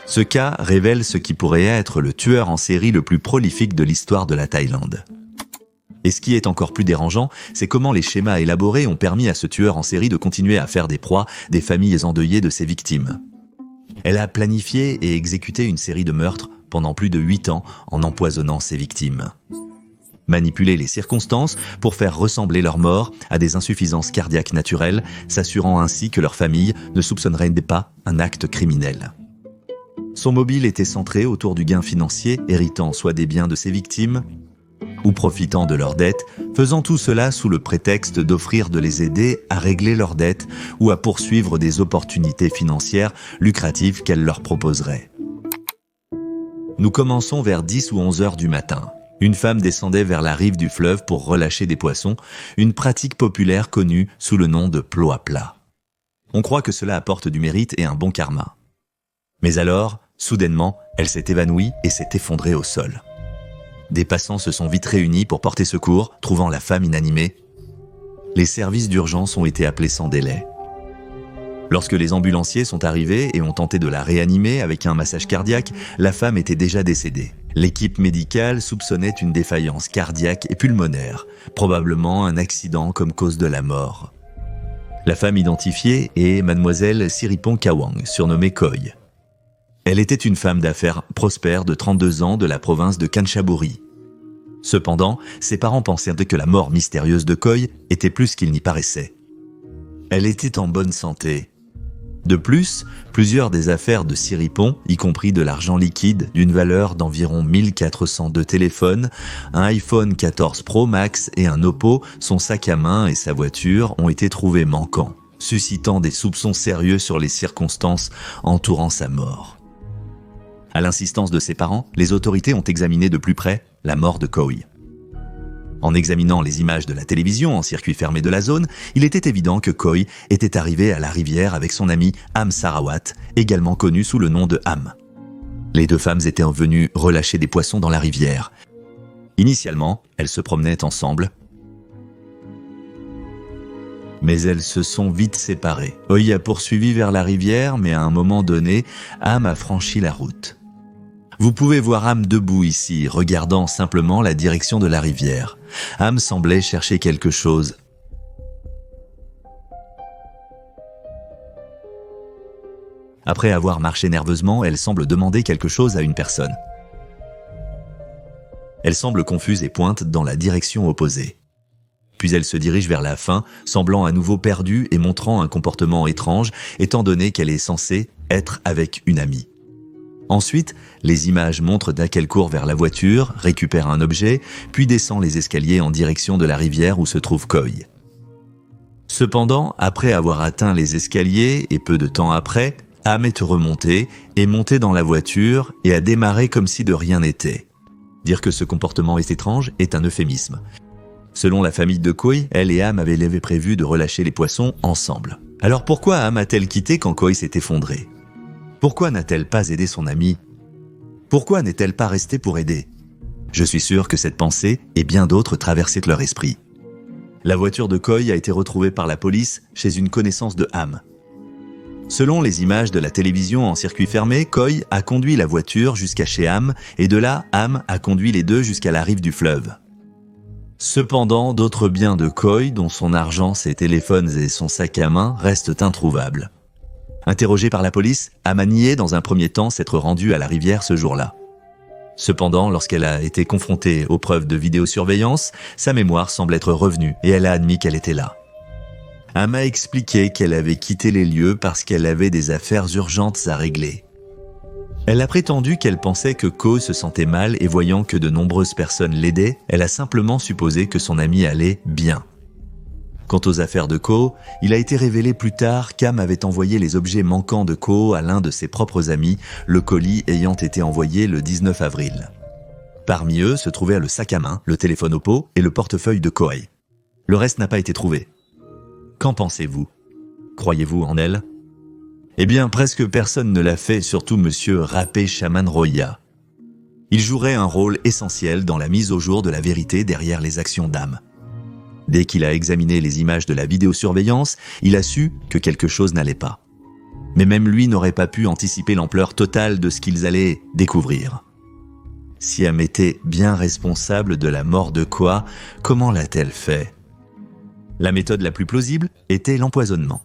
Ce cas révèle ce qui pourrait être le tueur en série le plus prolifique de l'histoire de la Thaïlande. Et ce qui est encore plus dérangeant, c'est comment les schémas élaborés ont permis à ce tueur en série de continuer à faire des proies des familles endeuillées de ses victimes. Elle a planifié et exécuté une série de meurtres pendant plus de 8 ans en empoisonnant ses victimes. Manipuler les circonstances pour faire ressembler leur mort à des insuffisances cardiaques naturelles, s'assurant ainsi que leur famille ne soupçonnerait pas un acte criminel. Son mobile était centré autour du gain financier, héritant soit des biens de ses victimes, ou profitant de leurs dettes, faisant tout cela sous le prétexte d'offrir de les aider à régler leurs dettes ou à poursuivre des opportunités financières lucratives qu'elle leur proposerait. Nous commençons vers 10 ou 11 heures du matin. Une femme descendait vers la rive du fleuve pour relâcher des poissons, une pratique populaire connue sous le nom de plot à plat. On croit que cela apporte du mérite et un bon karma. Mais alors, soudainement, elle s'est évanouie et s'est effondrée au sol. Des passants se sont vite réunis pour porter secours, trouvant la femme inanimée. Les services d'urgence ont été appelés sans délai. Lorsque les ambulanciers sont arrivés et ont tenté de la réanimer avec un massage cardiaque, la femme était déjà décédée. L'équipe médicale soupçonnait une défaillance cardiaque et pulmonaire, probablement un accident comme cause de la mort. La femme identifiée est mademoiselle Siripong Kawang, surnommée Koi. Elle était une femme d'affaires prospère de 32 ans de la province de Kanchaburi. Cependant, ses parents pensaient que la mort mystérieuse de Koi était plus qu'il n'y paraissait. Elle était en bonne santé. De plus, plusieurs des affaires de Siripong, y compris de l'argent liquide d'une valeur d'environ 1402 téléphones, un iPhone 14 Pro Max et un Oppo, son sac à main et sa voiture ont été trouvés manquants, suscitant des soupçons sérieux sur les circonstances entourant sa mort. À l'insistance de ses parents, les autorités ont examiné de plus près la mort de Koi. En examinant les images de la télévision en circuit fermé de la zone, il était évident que Koi était arrivé à la rivière avec son ami Ham Sarawat, également connu sous le nom de Ham. Les deux femmes étaient venues relâcher des poissons dans la rivière. Initialement, elles se promenaient ensemble, mais elles se sont vite séparées. Koi a poursuivi vers la rivière, mais à un moment donné, Ham a franchi la route. Vous pouvez voir Ham debout ici, regardant simplement la direction de la rivière. Ham semblait chercher quelque chose. Après avoir marché nerveusement, elle semble demander quelque chose à une personne. Elle semble confuse et pointe dans la direction opposée. Puis elle se dirige vers la fin, semblant à nouveau perdue et montrant un comportement étrange, étant donné qu'elle est censée être avec une amie. Ensuite, les images montrent qu'elle court vers la voiture, récupère un objet, puis descend les escaliers en direction de la rivière où se trouve Koi. Cependant, après avoir atteint les escaliers et peu de temps après, Ham est remonté, est monté dans la voiture et a démarré comme si de rien n'était. Dire que ce comportement est étrange est un euphémisme. Selon la famille de Koi, elle et Ham avaient prévu de relâcher les poissons ensemble. Alors pourquoi Ham a-t-elle quitté quand Koi s'est effondré ? Pourquoi n'a-t-elle pas aidé son amie ? Pourquoi n'est-elle pas restée pour aider ? Je suis sûr que cette pensée et bien d'autres traversaient leur esprit. La voiture de Koi a été retrouvée par la police chez une connaissance de Ham. Selon les images de la télévision en circuit fermé, Koi a conduit la voiture jusqu'à chez Ham et de là, Ham a conduit les deux jusqu'à la rive du fleuve. Cependant, d'autres biens de Koi, dont son argent, ses téléphones et son sac à main, restent introuvables. Interrogé par la police, Ham a nié dans un premier temps s'être rendu à la rivière ce jour-là. Cependant, lorsqu'elle a été confrontée aux preuves de vidéosurveillance, sa mémoire semble être revenue et elle a admis qu'elle était là. Ham a expliqué qu'elle avait quitté les lieux parce qu'elle avait des affaires urgentes à régler. Elle a prétendu qu'elle pensait que Ko se sentait mal et voyant que de nombreuses personnes l'aidaient, elle a simplement supposé que son ami allait bien. Quant aux affaires de Ko, il a été révélé plus tard qu'Ham avait envoyé les objets manquants de Ko à l'un de ses propres amis, le colis ayant été envoyé le 19 avril. Parmi eux se trouvaient le sac à main, le téléphone Oppo et le portefeuille de Koi. Le reste n'a pas été trouvé. Qu'en pensez-vous ? Croyez-vous en elle ? Eh bien, presque personne ne l'a fait, surtout monsieur Rapé Chaman Roya. Il jouerait un rôle essentiel dans la mise au jour de la vérité derrière les actions d'Ham. Dès qu'il a examiné les images de la vidéosurveillance, il a su que quelque chose n'allait pas. Mais même lui n'aurait pas pu anticiper l'ampleur totale de ce qu'ils allaient découvrir. Siam était bien responsable de la mort de Khoa, comment l'a-t-elle fait? La méthode la plus plausible était l'empoisonnement.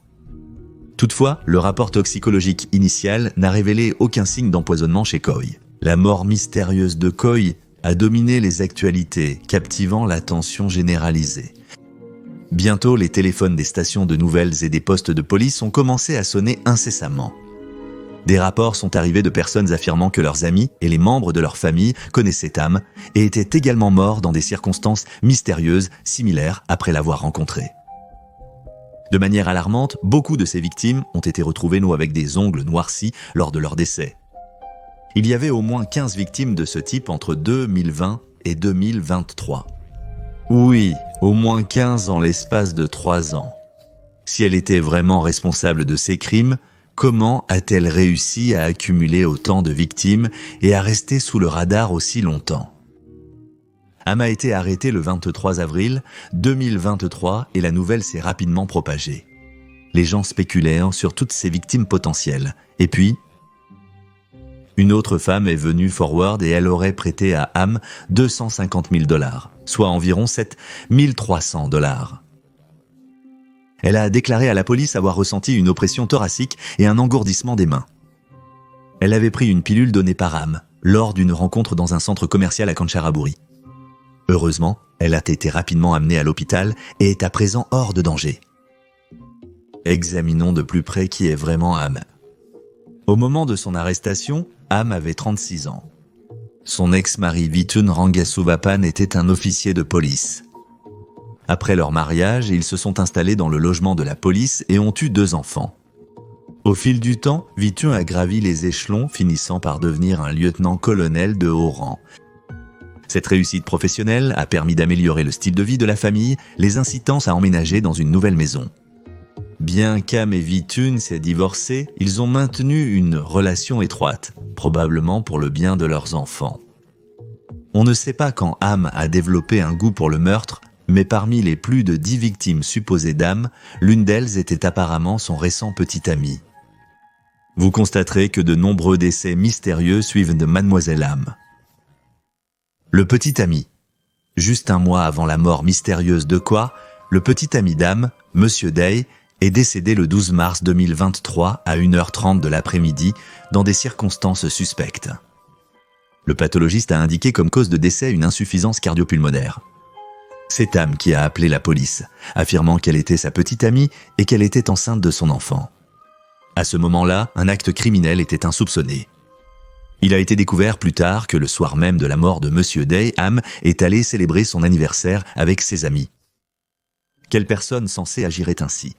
Toutefois, le rapport toxicologique initial n'a révélé aucun signe d'empoisonnement chez Khoi. La mort mystérieuse de Khoi a dominé les actualités, captivant l'attention généralisée. Bientôt, les téléphones des stations de nouvelles et des postes de police ont commencé à sonner incessamment. Des rapports sont arrivés de personnes affirmant que leurs amis et les membres de leur famille connaissaient Tam et étaient également morts dans des circonstances mystérieuses similaires après l'avoir rencontré. De manière alarmante, beaucoup de ces victimes ont été retrouvées avec des ongles noircis lors de leur décès. Il y avait au moins 15 victimes de ce type entre 2020 et 2023. Oui, au moins 15 en l'espace de 3 ans. Si elle était vraiment responsable de ces crimes, comment a-t-elle réussi à accumuler autant de victimes et à rester sous le radar aussi longtemps? Am a été arrêté le 23 avril 2023 et la nouvelle s'est rapidement propagée. Les gens spéculaient sur toutes ces victimes potentielles. Et puis, une autre femme est venue forward et elle aurait prêté à Am 250 000 $, soit environ 7 300 $. Elle a déclaré à la police avoir ressenti une oppression thoracique et un engourdissement des mains. Elle avait pris une pilule donnée par Am lors d'une rencontre dans un centre commercial à Kancharaburi. Heureusement, elle a été rapidement amenée à l'hôpital et est à présent hors de danger. Examinons de plus près qui est vraiment Am. Au moment de son arrestation, Am avait 36 ans. Son ex-mari Vitun Rangasuvappan était un officier de police. Après leur mariage, ils se sont installés dans le logement de la police et ont eu 2 enfants. Au fil du temps, Vitun a gravi les échelons, finissant par devenir un lieutenant-colonel de haut rang. Cette réussite professionnelle a permis d'améliorer le style de vie de la famille, les incitant à emménager dans une nouvelle maison. Bien qu'Am et Vitun s'aient divorcé, ils ont maintenu une relation étroite, probablement pour le bien de leurs enfants. On ne sait pas quand Am a développé un goût pour le meurtre, mais parmi les plus de 10 victimes supposées d'Am, l'une d'elles était apparemment son récent petit ami. Vous constaterez que de nombreux décès mystérieux suivent de Mademoiselle Am. Le petit ami. Juste un mois avant la mort mystérieuse de Khoa, le petit ami d'Am, Monsieur Day, est décédé le 12 mars 2023 à 1h30 de l'après-midi dans des circonstances suspectes. Le pathologiste a indiqué comme cause de décès une insuffisance cardio-pulmonaire. C'est Am qui a appelé la police, affirmant qu'elle était sa petite amie et qu'elle était enceinte de son enfant. À ce moment-là, un acte criminel était insoupçonné. Il a été découvert plus tard que le soir même de la mort de Monsieur Day, Am est allé célébrer son anniversaire avec ses amis. Quelle personne censée agirait ainsi?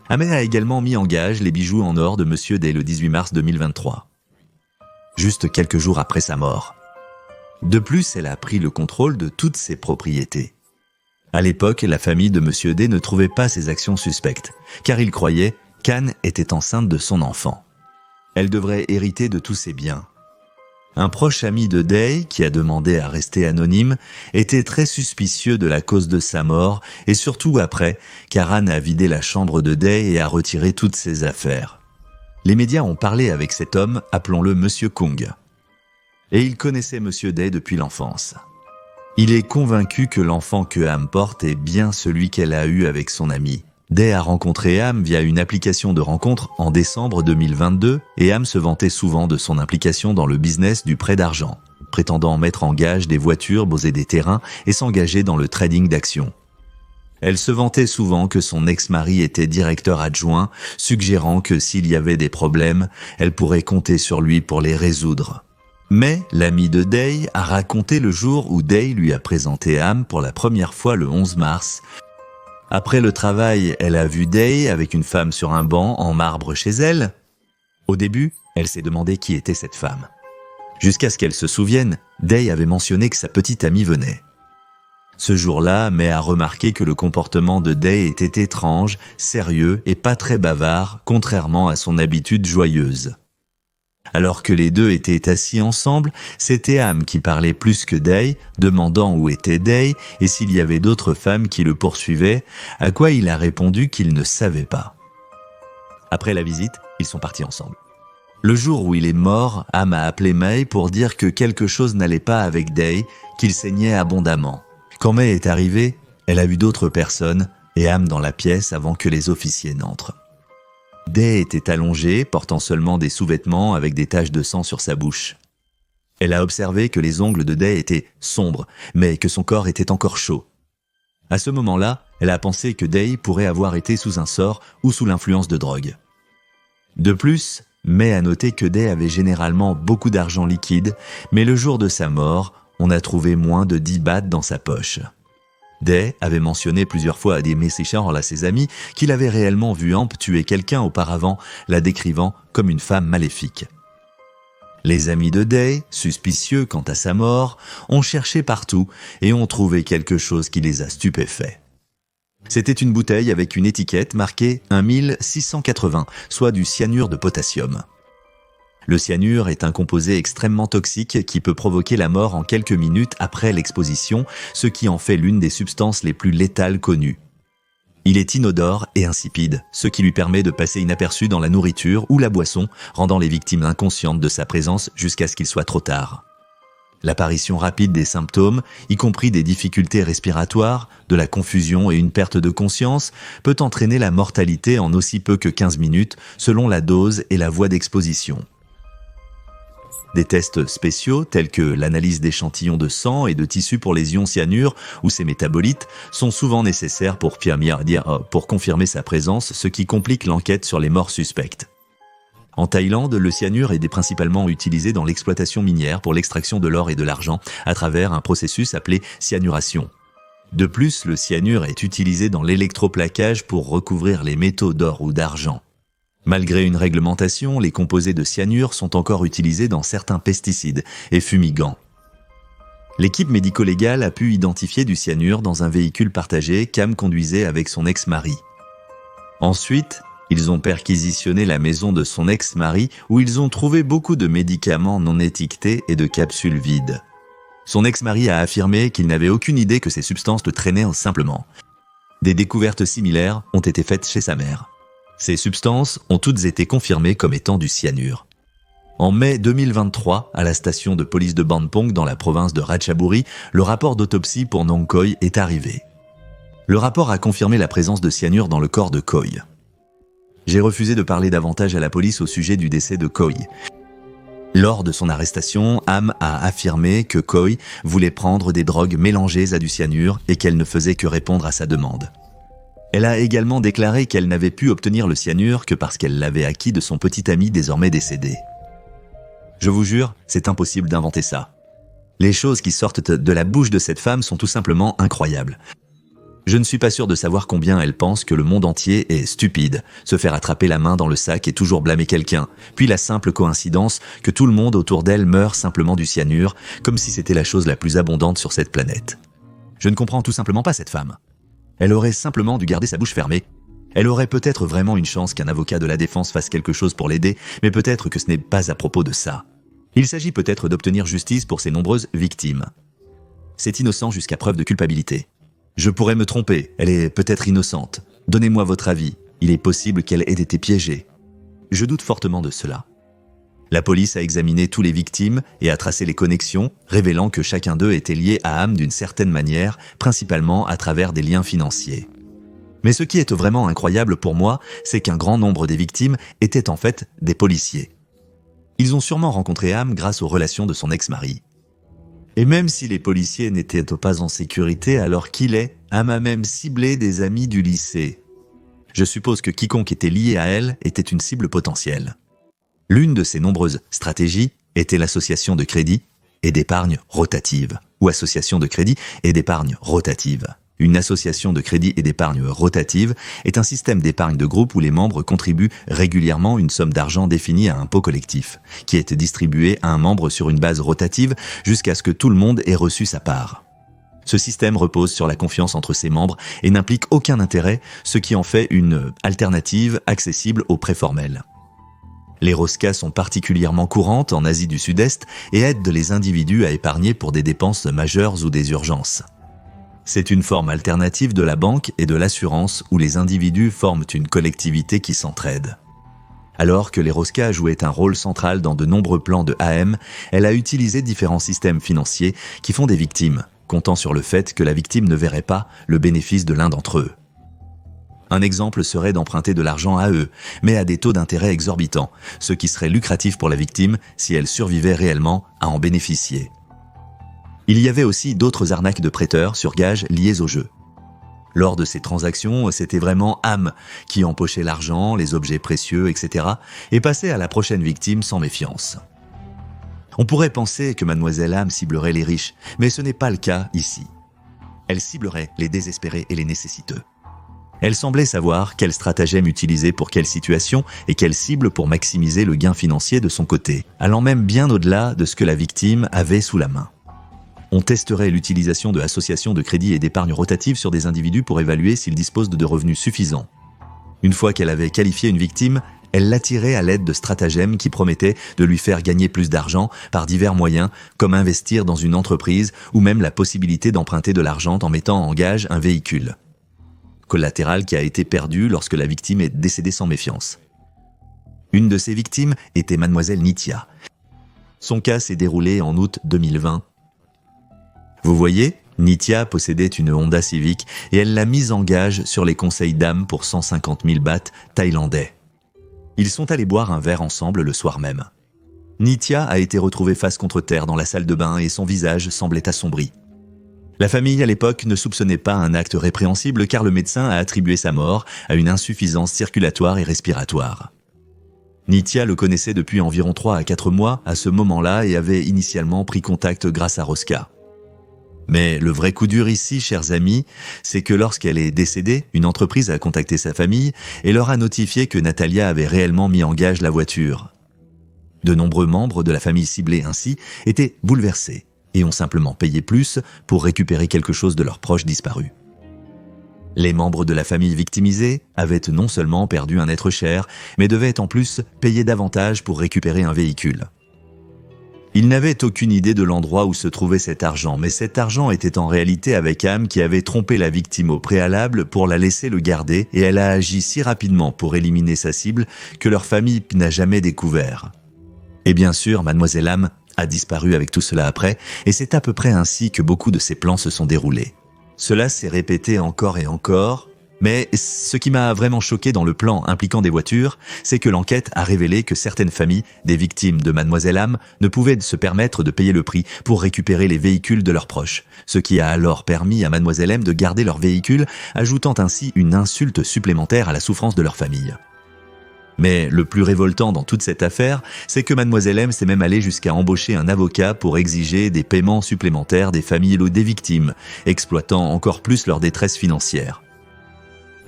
Am a également mis en gage les bijoux en or de Monsieur Day le 18 mars 2023. Juste quelques jours après sa mort. De plus, elle a pris le contrôle de toutes ses propriétés. À l'époque, la famille de Monsieur Day ne trouvait pas ses actions suspectes, car ils croyaient qu'Anne était enceinte de son enfant. Elle devrait hériter de tous ses biens. Un proche ami de Day, qui a demandé à rester anonyme, était très suspicieux de la cause de sa mort, et surtout après, car Anne a vidé la chambre de Day et a retiré toutes ses affaires. Les médias ont parlé avec cet homme, appelons-le Monsieur Kung. Et il connaissait Monsieur Day depuis l'enfance. Il est convaincu que l'enfant que Am porte est bien celui qu'elle a eu avec son ami. Day a rencontré Am via une application de rencontre en décembre 2022 et Am se vantait souvent de son implication dans le business du prêt d'argent, prétendant mettre en gage des voitures, bosser des terrains et s'engager dans le trading d'actions. Elle se vantait souvent que son ex-mari était directeur adjoint, suggérant que s'il y avait des problèmes, elle pourrait compter sur lui pour les résoudre. Mais l'ami de Day a raconté le jour où Day lui a présenté Am pour la première fois le 11 mars. Après le travail, elle a vu Day avec une femme sur un banc en marbre chez elle. Au début, elle s'est demandé qui était cette femme. Jusqu'à ce qu'elle se souvienne, Day avait mentionné que sa petite amie venait. Ce jour-là, May a remarqué que le comportement de Day était étrange, sérieux et pas très bavard, contrairement à son habitude joyeuse. Alors que les deux étaient assis ensemble, c'était Am qui parlait plus que Day, demandant où était Day et s'il y avait d'autres femmes qui le poursuivaient, à quoi il a répondu qu'il ne savait pas. Après la visite, ils sont partis ensemble. Le jour où il est mort, Am a appelé May pour dire que quelque chose n'allait pas avec Day, qu'il saignait abondamment. Quand May est arrivée, elle a vu d'autres personnes et Am dans la pièce avant que les officiers n'entrent. Day était allongée, portant seulement des sous-vêtements avec des taches de sang sur sa bouche. Elle a observé que les ongles de Day étaient sombres, mais que son corps était encore chaud. À ce moment-là, elle a pensé que Day pourrait avoir été sous un sort ou sous l'influence de drogue. De plus, May a noté que Day avait généralement beaucoup d'argent liquide, mais le jour de sa mort, on a trouvé moins de 10 bahts dans sa poche. Day avait mentionné plusieurs fois à des messagers à ses amis qu'il avait réellement vu Amp tuer quelqu'un auparavant, la décrivant comme une femme maléfique. Les amis de Day, suspicieux quant à sa mort, ont cherché partout et ont trouvé quelque chose qui les a stupéfaits. C'était une bouteille avec une étiquette marquée 1680, soit du cyanure de potassium. Le cyanure est un composé extrêmement toxique qui peut provoquer la mort en quelques minutes après l'exposition, ce qui en fait l'une des substances les plus létales connues. Il est inodore et insipide, ce qui lui permet de passer inaperçu dans la nourriture ou la boisson, rendant les victimes inconscientes de sa présence jusqu'à ce qu'il soit trop tard. L'apparition rapide des symptômes, y compris des difficultés respiratoires, de la confusion et une perte de conscience, peut entraîner la mortalité en aussi peu que 15 minutes, selon la dose et la voie d'exposition. Des tests spéciaux, tels que l'analyse d'échantillons de sang et de tissu pour les ions cyanure ou ses métabolites, sont souvent nécessaires pour confirmer sa présence, ce qui complique l'enquête sur les morts suspectes. En Thaïlande, le cyanure est principalement utilisé dans l'exploitation minière pour l'extraction de l'or et de l'argent à travers un processus appelé cyanuration. De plus, le cyanure est utilisé dans l'électroplaquage pour recouvrir les métaux d'or ou d'argent. Malgré une réglementation, les composés de cyanure sont encore utilisés dans certains pesticides et fumigants. L'équipe médico-légale a pu identifier du cyanure dans un véhicule partagé qu'Am conduisait avec son ex-mari. Ensuite, ils ont perquisitionné la maison de son ex-mari où ils ont trouvé beaucoup de médicaments non étiquetés et de capsules vides. Son ex-mari a affirmé qu'il n'avait aucune idée que ces substances le traînaient simplement. Des découvertes similaires ont été faites chez sa mère. Ces substances ont toutes été confirmées comme étant du cyanure. En mai 2023, à la station de police de Bandpong dans la province de Ratchaburi, le rapport d'autopsie pour Nong Khoi est arrivé. Le rapport a confirmé la présence de cyanure dans le corps de Khoi. J'ai refusé de parler davantage à la police au sujet du décès de Khoi. Lors de son arrestation, Am a affirmé que Khoi voulait prendre des drogues mélangées à du cyanure et qu'elle ne faisait que répondre à sa demande. Elle a également déclaré qu'elle n'avait pu obtenir le cyanure que parce qu'elle l'avait acquis de son petit ami désormais décédé. Je vous jure, c'est impossible d'inventer ça. Les choses qui sortent de la bouche de cette femme sont tout simplement incroyables. Je ne suis pas sûr de savoir combien elle pense que le monde entier est stupide, se faire attraper la main dans le sac et toujours blâmer quelqu'un, puis la simple coïncidence que tout le monde autour d'elle meurt simplement du cyanure, comme si c'était la chose la plus abondante sur cette planète. Je ne comprends tout simplement pas cette femme. Elle aurait simplement dû garder sa bouche fermée. Elle aurait peut-être vraiment une chance qu'un avocat de la défense fasse quelque chose pour l'aider, mais peut-être que ce n'est pas à propos de ça. Il s'agit peut-être d'obtenir justice pour ses nombreuses victimes. C'est innocent jusqu'à preuve de culpabilité. Je pourrais me tromper, elle est peut-être innocente. Donnez-moi votre avis, il est possible qu'elle ait été piégée. Je doute fortement de cela. La police a examiné tous les victimes et a tracé les connexions, révélant que chacun d'eux était lié à Am d'une certaine manière, principalement à travers des liens financiers. Mais ce qui est vraiment incroyable pour moi, c'est qu'un grand nombre des victimes étaient en fait des policiers. Ils ont sûrement rencontré Am grâce aux relations de son ex-mari. Et même si les policiers n'étaient pas en sécurité alors qu'il est, Am a même ciblé des amis du lycée. Je suppose que quiconque était lié à elle était une cible potentielle. L'une de ces nombreuses stratégies était l'association de crédit et d'épargne rotative, ou association de crédit et d'épargne rotative. Une association de crédit et d'épargne rotative est un système d'épargne de groupe où les membres contribuent régulièrement une somme d'argent définie à un pot collectif, qui est distribué à un membre sur une base rotative jusqu'à ce que tout le monde ait reçu sa part. Ce système repose sur la confiance entre ses membres et n'implique aucun intérêt, ce qui en fait une alternative accessible aux prêts formels. Les ROSCA sont particulièrement courantes en Asie du Sud-Est et aident les individus à épargner pour des dépenses majeures ou des urgences. C'est une forme alternative de la banque et de l'assurance où les individus forment une collectivité qui s'entraide. Alors que l'Eroska jouait un rôle central dans de nombreux plans de AM, elle a utilisé différents systèmes financiers qui font des victimes, comptant sur le fait que la victime ne verrait pas le bénéfice de l'un d'entre eux. Un exemple serait d'emprunter de l'argent à eux, mais à des taux d'intérêt exorbitants, ce qui serait lucratif pour la victime si elle survivait réellement à en bénéficier. Il y avait aussi d'autres arnaques de prêteurs sur gage liées au jeu. Lors de ces transactions, c'était vraiment Am qui empochait l'argent, les objets précieux, etc. et passait à la prochaine victime sans méfiance. On pourrait penser que Mademoiselle Am ciblerait les riches, mais ce n'est pas le cas ici. Elle ciblerait les désespérés et les nécessiteux. Elle semblait savoir quel stratagème utiliser pour quelle situation et quelle cible pour maximiser le gain financier de son côté, allant même bien au-delà de ce que la victime avait sous la main. On testerait l'utilisation de associations de crédit et d'épargne rotative sur des individus pour évaluer s'ils disposent de revenus suffisants. Une fois qu'elle avait qualifié une victime, elle l'attirait à l'aide de stratagèmes qui promettaient de lui faire gagner plus d'argent par divers moyens, comme investir dans une entreprise ou même la possibilité d'emprunter de l'argent en mettant en gage un véhicule. Collatéral qui a été perdu lorsque la victime est décédée sans méfiance. Une de ces victimes était Mademoiselle Nithya. Son cas s'est déroulé en août 2020. Vous voyez, Nithya possédait une Honda Civic et elle l'a mise en gage sur les conseils d'âme pour 150 000 bahts thaïlandais. Ils sont allés boire un verre ensemble le soir même. Nithya a été retrouvée face contre terre dans la salle de bain et son visage semblait assombri. La famille à l'époque ne soupçonnait pas un acte répréhensible car le médecin a attribué sa mort à une insuffisance circulatoire et respiratoire. Nithya le connaissait depuis environ 3 à 4 mois à ce moment-là et avait initialement pris contact grâce à Roska. Mais le vrai coup dur ici, chers amis, c'est que lorsqu'elle est décédée, une entreprise a contacté sa famille et leur a notifié que Natalia avait réellement mis en gage la voiture. De nombreux membres de la famille ciblée ainsi étaient bouleversés et ont simplement payé plus pour récupérer quelque chose de leurs proches disparus. Les membres de la famille victimisée avaient non seulement perdu un être cher, mais devaient en plus payer davantage pour récupérer un véhicule. Ils n'avaient aucune idée de l'endroit où se trouvait cet argent, mais cet argent était en réalité avec Am qui avait trompé la victime au préalable pour la laisser le garder et elle a agi si rapidement pour éliminer sa cible que leur famille n'a jamais découvert. Et bien sûr, Mademoiselle Am a disparu avec tout cela après, et c'est à peu près ainsi que beaucoup de ces plans se sont déroulés. Cela s'est répété encore et encore, mais ce qui m'a vraiment choqué dans le plan impliquant des voitures, c'est que l'enquête a révélé que certaines familles des victimes de Mademoiselle Am ne pouvaient se permettre de payer le prix pour récupérer les véhicules de leurs proches, ce qui a alors permis à Mademoiselle M de garder leur véhicule, ajoutant ainsi une insulte supplémentaire à la souffrance de leur famille. Mais le plus révoltant dans toute cette affaire, c'est que Mademoiselle M s'est même allée jusqu'à embaucher un avocat pour exiger des paiements supplémentaires des familles ou des victimes, exploitant encore plus leur détresse financière.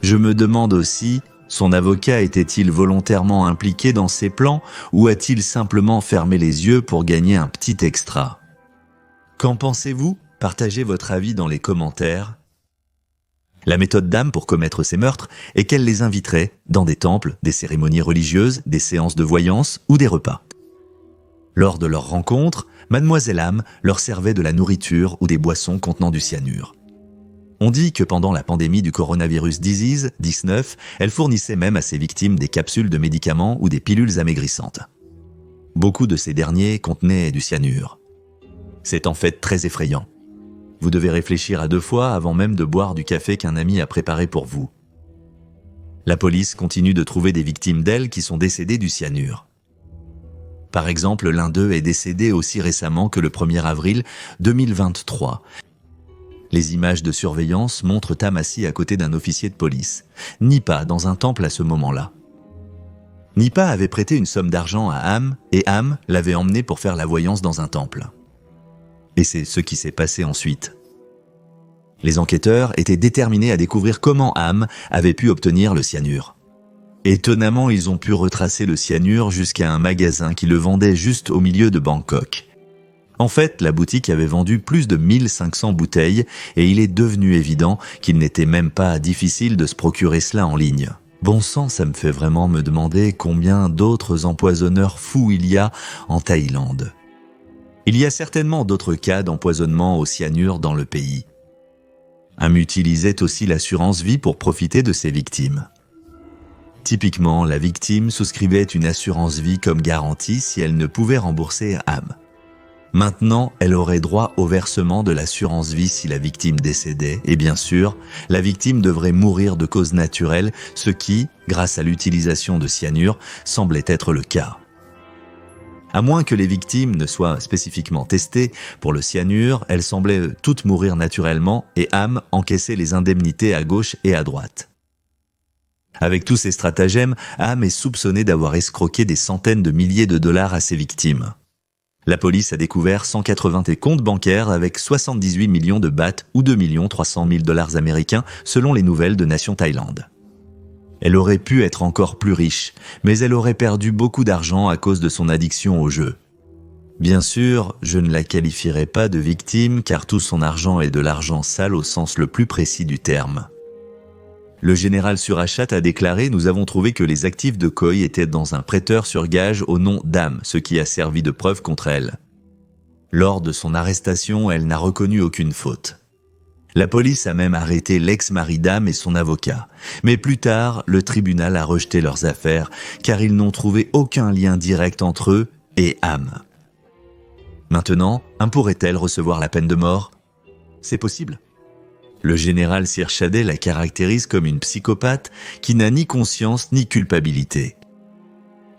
Je me demande aussi, son avocat était-il volontairement impliqué dans ces plans ou a-t-il simplement fermé les yeux pour gagner un petit extra? Qu'en pensez-vous? Partagez votre avis dans les commentaires. La méthode d'Am pour commettre ces meurtres est qu'elle les inviterait dans des temples, des cérémonies religieuses, des séances de voyance ou des repas. Lors de leur rencontre, Mademoiselle Am leur servait de la nourriture ou des boissons contenant du cyanure. On dit que pendant la pandémie du coronavirus disease 19, elle fournissait même à ses victimes des capsules de médicaments ou des pilules amaigrissantes. Beaucoup de ces derniers contenaient du cyanure. C'est en fait très effrayant. Vous devez réfléchir à 2 fois avant même de boire du café qu'un ami a préparé pour vous. La police continue de trouver des victimes d'elle qui sont décédées du cyanure. Par exemple, l'un d'eux est décédé aussi récemment que le 1er avril 2023. Les images de surveillance montrent Tam assis à côté d'un officier de police, Nipa dans un temple à ce moment-là. Nipa avait prêté une somme d'argent à Am et Am l'avait emmené pour faire la voyance dans un temple. Et c'est ce qui s'est passé ensuite. Les enquêteurs étaient déterminés à découvrir comment Am avait pu obtenir le cyanure. Étonnamment, ils ont pu retracer le cyanure jusqu'à un magasin qui le vendait juste au milieu de Bangkok. En fait, la boutique avait vendu plus de 1500 bouteilles et il est devenu évident qu'il n'était même pas difficile de se procurer cela en ligne. Bon sang, ça me fait vraiment me demander combien d'autres empoisonneurs fous il y a en Thaïlande. Il y a certainement d'autres cas d'empoisonnement au cyanure dans le pays. Am utilisait aussi l'assurance vie pour profiter de ses victimes. Typiquement, la victime souscrivait une assurance vie comme garantie si elle ne pouvait rembourser Am. Maintenant, elle aurait droit au versement de l'assurance vie si la victime décédait, et bien sûr, la victime devrait mourir de cause naturelle, ce qui, grâce à l'utilisation de cyanure, semblait être le cas. À moins que les victimes ne soient spécifiquement testées pour le cyanure, elles semblaient toutes mourir naturellement et Am encaissait les indemnités à gauche et à droite. Avec tous ces stratagèmes, Am est soupçonné d'avoir escroqué des centaines de milliers de dollars à ses victimes. La police a découvert 180 comptes bancaires avec 78 millions de bahts ou 2 300 000 dollars américains selon les nouvelles de Nation Thaïlande. Elle aurait pu être encore plus riche, mais elle aurait perdu beaucoup d'argent à cause de son addiction au jeu. Bien sûr, je ne la qualifierai pas de victime car tout son argent est de l'argent sale au sens le plus précis du terme. Le général Surachat a déclaré « Nous avons trouvé que les actifs de Khoi étaient dans un prêteur sur gage au nom d'Am, ce qui a servi de preuve contre elle. » Lors de son arrestation, elle n'a reconnu aucune faute. La police a même arrêté l'ex-mari d'Am et son avocat. Mais plus tard, le tribunal a rejeté leurs affaires car ils n'ont trouvé aucun lien direct entre eux et Am. Maintenant, Am pourrait-elle recevoir la peine de mort ? C'est possible. Le général Sirchadeh la caractérise comme une psychopathe qui n'a ni conscience ni culpabilité.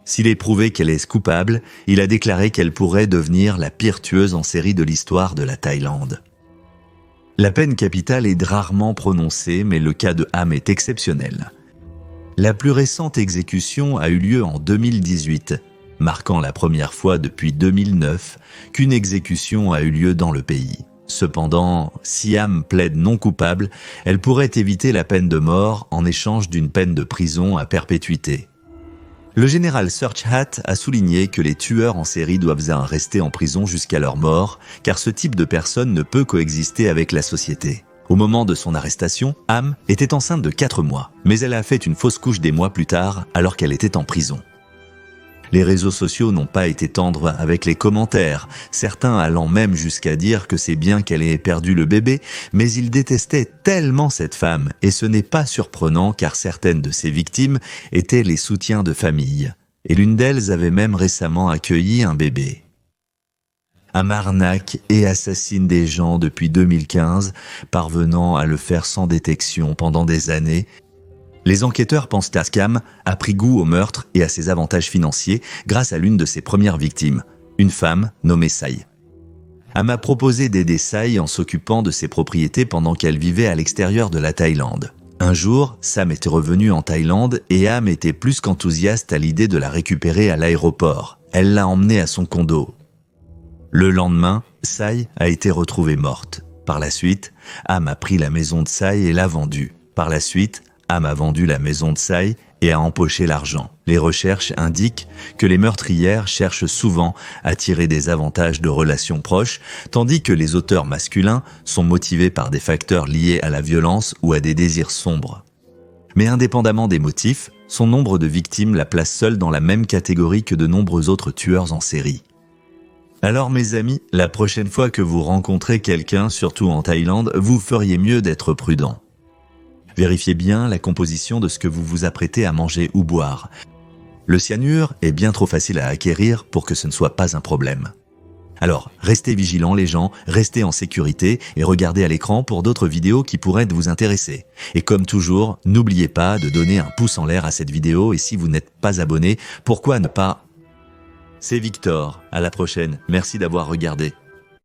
S'il est prouvé qu'elle est coupable, il a déclaré qu'elle pourrait devenir la pire tueuse en série de l'histoire de la Thaïlande. La peine capitale est rarement prononcée, mais le cas de Am est exceptionnel. La plus récente exécution a eu lieu en 2018, marquant la première fois depuis 2009 qu'une exécution a eu lieu dans le pays. Cependant, si Am plaide non coupable, elle pourrait éviter la peine de mort en échange d'une peine de prison à perpétuité. Le général Surachat a souligné que les tueurs en série doivent rester en prison jusqu'à leur mort, car ce type de personne ne peut coexister avec la société. Au moment de son arrestation, Am était enceinte de 4 mois, mais elle a fait une fausse couche des mois plus tard alors qu'elle était en prison. Les réseaux sociaux n'ont pas été tendres avec les commentaires, certains allant même jusqu'à dire que c'est bien qu'elle ait perdu le bébé, mais ils détestaient tellement cette femme, et ce n'est pas surprenant car certaines de ses victimes étaient les soutiens de famille, et l'une d'elles avait même récemment accueilli un bébé. Am arnaque et assassine des gens depuis 2015, parvenant à le faire sans détection pendant des années. Les enquêteurs pensent qu'Am a pris goût au meurtre et à ses avantages financiers grâce à l'une de ses premières victimes, une femme nommée Sai. Am a proposé d'aider Sai en s'occupant de ses propriétés pendant qu'elle vivait à l'extérieur de la Thaïlande. Un jour, Sam était revenu en Thaïlande et Am était plus qu'enthousiaste à l'idée de la récupérer à l'aéroport. Elle l'a emmenée à son condo. Le lendemain, Sai a été retrouvée morte. Par la suite, Am a pris la maison de Sai et l'a vendue. Par la suite, Am a vendu la maison de Sai et a empoché l'argent. Les recherches indiquent que les meurtrières cherchent souvent à tirer des avantages de relations proches, tandis que les auteurs masculins sont motivés par des facteurs liés à la violence ou à des désirs sombres. Mais indépendamment des motifs, son nombre de victimes la place seule dans la même catégorie que de nombreux autres tueurs en série. Alors mes amis, la prochaine fois que vous rencontrez quelqu'un, surtout en Thaïlande, vous feriez mieux d'être prudent. Vérifiez bien la composition de ce que vous vous apprêtez à manger ou boire. Le cyanure est bien trop facile à acquérir pour que ce ne soit pas un problème. Alors, restez vigilants les gens, restez en sécurité et regardez à l'écran pour d'autres vidéos qui pourraient vous intéresser. Et comme toujours, n'oubliez pas de donner un pouce en l'air à cette vidéo et si vous n'êtes pas abonné, pourquoi ne pas... C'est Victor, à la prochaine, merci d'avoir regardé.